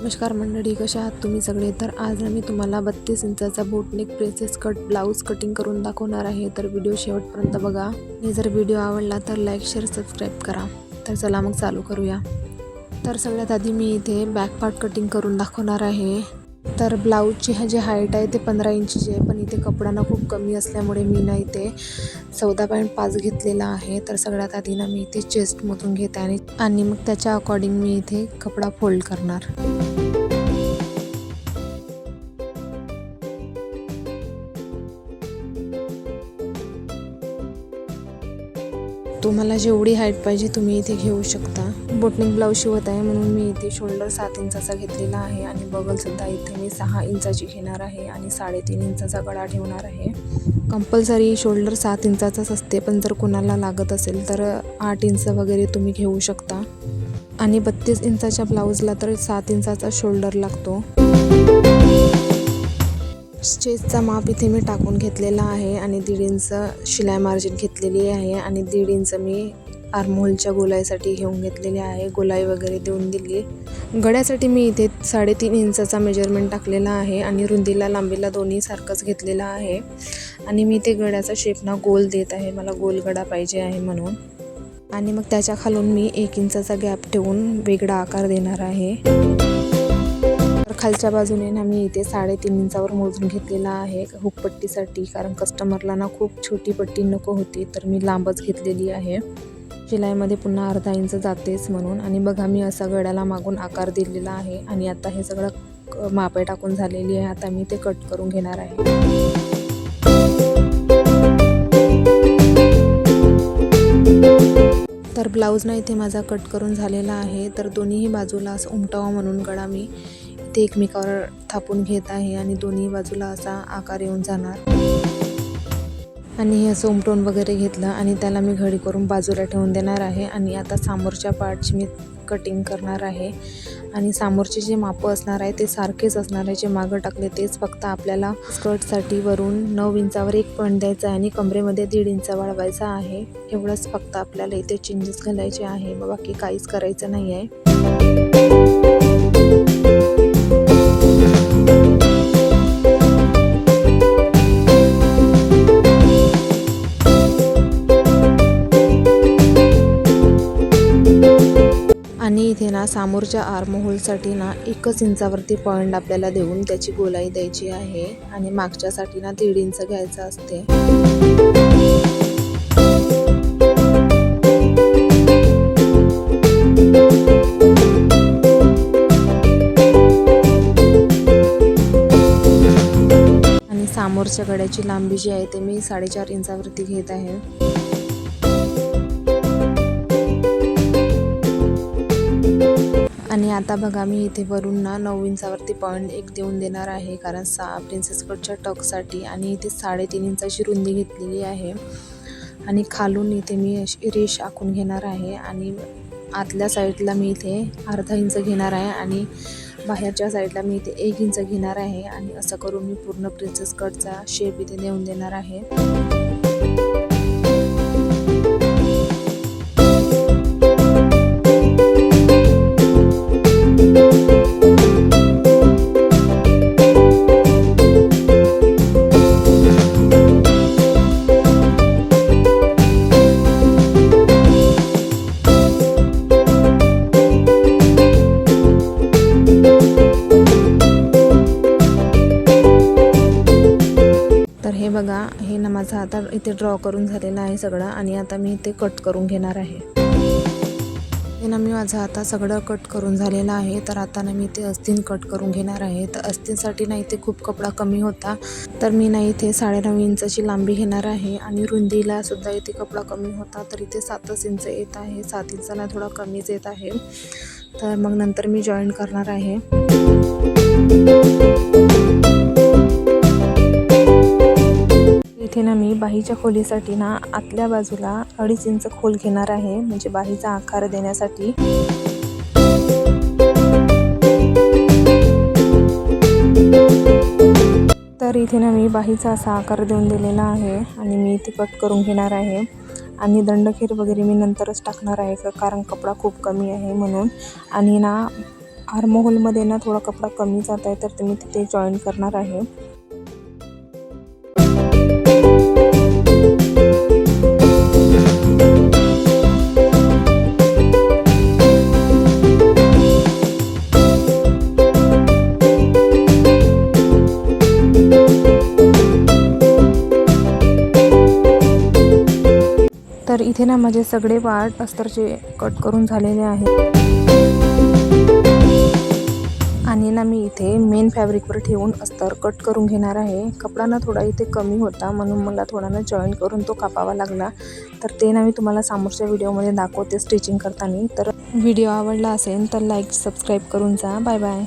नमस्कार मंडळी, कशा आहात तुम्ही सगळे. तर आज मी तुम्हाला 32 इंचाचा boatneck princess cut blouse cutting करून दाखवणार आहे. तर व्हिडिओ शेवटपर्यंत बघा आणि जर व्हिडिओ आवडला तर लाईक शेअर सबस्क्राईब करा. तर चला मग चालू करूया. तर सगळ्यात आधी मी इथे बॅक पार्ट कटिंग करून दाखवणार आहे. तर ब्लाऊजची जी हाईट आहे ते 15 इंचची आहे, पण इथे कपडा ना खूप कमी असल्यामुळे मी ना इथे 14.5 घेतलेला आहे. तर सगळ्यात आधी ना मी इथे चेस्टमधून घेते आणि मग त्याच्या अकॉर्डिंग मी इथे कपडा फोल्ड करणार. तुम्हाला जेवढी हाईट पाहिजे तुम्ही इथे घेऊ शकता. बोटनेक ब्लाऊज शिवत आहे म्हणून मी इथे शोल्डर 7 इंचाचा घेतलेला आहे आणि बगलसुद्धा इथे मी 6 इंचाची घेणार आहे आणि 3.5 इंचाचा गळा ठेवणार आहे. कंपल्सरी शोल्डर 7 इंचाचाच असते, पण जर कोणाला लागत असेल तर 8 इंच वगैरे तुम्ही घेऊ शकता. आणि 32 इंचाच्या ब्लाऊजला तर 7 इंचाचा शोल्डर लागतो. स्टेजचा माप इथे मी टाकून घेतलेला आहे आणि 1.5 इंच शिलाई मार्जिन घेतलेली आहे आणि 1.5 इंच मी आर्महोलच्या गोलाईसाठी घेऊन घेतलेले आहे. गोलाई वगैरे देऊन दिली. गळ्यासाठी मी इथे 3.5 इंचाचा मेजरमेंट टाकलेला आहे आणि रुंदीला लांबीला दोन्ही सारखंच घेतलेलं आहे. आणि मी इथे गळ्याचा शेप ना गोल देत आहे, मला गोल गळा पाहिजे आहे म्हणून. आणि मग त्याच्या खालून मी 1 इंचाचा गॅप ठेवून वेगळा आकार देणार आहे. खालच्या बाजूने ना मी इथे 3.5 इंचावर मोजून घेतलेला आहे हुकपट्टीसाठी, कारण कस्टमरला ना खूप छोटी पट्टी नको होती, तर मी लांबच घेतलेली आहे. शिलाईमध्ये पुन्हा अर्धा इंच जातेच म्हणून. आणि बघा मी असा गळ्याला मागून आकार दिलेला आहे आणि आता हे सगळं मापे टाकून झालेली आहे. आता मी ते कट करून घेणार आहे. तर ब्लाऊज ना इथे माझा कट करून झालेला आहे. तर दोन्हीही बाजूला असं उमटावा म्हणून गळा मी ते एकमेकावर थापून घेत आहे आणि दोन्ही बाजूला असा आकार येऊन जाणार. आणि हे असं उमटवून वगैरे घेतलं आणि त्याला मी घडी करून बाजूला ठेवून देणार आहे. आणि आता समोरच्या पार्टची मी कटिंग करणार आहे आणि समोरचे जे मापं असणार आहे ते सारखेच असणार आहे. जे मागं टाकले तेच, फक्त आपल्याला स्कर्टसाठी वरून 9 इंचावर 1 पॉईंट द्यायचा आहे आणि कमरेमध्ये 1.5 इंच वाढवायचा आहे. एवढंच फक्त आपल्याला इथे चेंजेस घालायचे आहे, बाकी काहीच करायचं नाही आहे. आणि इथे ना समोरच्या आर्महोलसाठी ना 1 इंचावरती पॉईंट आपल्याला देऊन त्याची गोलाई द्यायची आहे आणि मागच्यासाठी ना 1.5 इंच घ्यायचं असते. आणि समोरच्या गळ्याची लांबी जी आहे ते मी 4.5 इंचावरती घेत आहे. आणि आता बघा मी इथे वरून ना 9 इंचावरती पॉईंट 1 देऊन देणार आहे, कारण प्रिन्सेस कटच्या टकसाठी. आणि इथे 3.5 इंचाची रुंदी घेतलेली आहे आणि खालून इथे मी अशी रेष आखून घेणार आहे. आणि आतल्या साईडला मी इथे अर्धा इंच घेणार आहे आणि बाहेरच्या साईडला मी इथे 1 इंच घेणार आहे. आणि असं करून मी पूर्ण प्रिन्सेस कटचा शेप इथे देऊन देणार आहे. हे बघा, हे ना माझं आता इथे ड्रॉ करून झालेलं आहे सगळं आणि आता मी इथे कट करून घेणार आहे. हे ना मी माझं आता सगळं कट करून झालेलं आहे. तर आता ना मी इथे अस्तीन कट करून घेणार आहे. तर अस्तींसाठी ना इथे खूप कपडा कमी होता, तर मी ना इथे 9.5 इंचाची लांबी घेणार आहे आणि रुंदीला सुद्धा इथे कपडा कमी होता, तर इथे 7 इंच येत आहे. 7 इंचाला थोडा कमीच येत आहे. तर मग नंतर मी जॉईन करणार आहे. इथे ना मी बाहीच्या खोलीसाठी ना आतल्या बाजूला 2.5 इंच खोल घेणार आहे, म्हणजे बाहीचा आकार देण्यासाठी. तर इथे ना मी बाहीचा असा आकार देऊन दिलेला आहे आणि मी इथे कट करून घेणार आहे. आणि दंडखेर वगैरे मी नंतरच टाकणार आहे, कारण कपडा खूप कमी आहे म्हणून. आणि ना आर्महोलमध्ये ना थोडा कपडा कमी जात आहे, तर मी तिथे जॉईन करणार आहे. तर इथे ना माझे सगळे पार्ट अस्तरचे कट करून झालेले आहेत आणि ना मी इथे मेन फॅब्रिकवर ठेवून अस्तर कट करून घेणार आहे. कपडा ना थोडा इथे कमी होता, म्हणून मला थोडा ना जॉईन करून तो कापावा लागला. तर ते ना मी तुम्हाला समोरच्या व्हिडिओमध्ये दाखवते स्टिचिंग करताना. तर व्हिडिओ आवडला असेल तर लाईक सबस्क्राईब करून जा. Bye bye.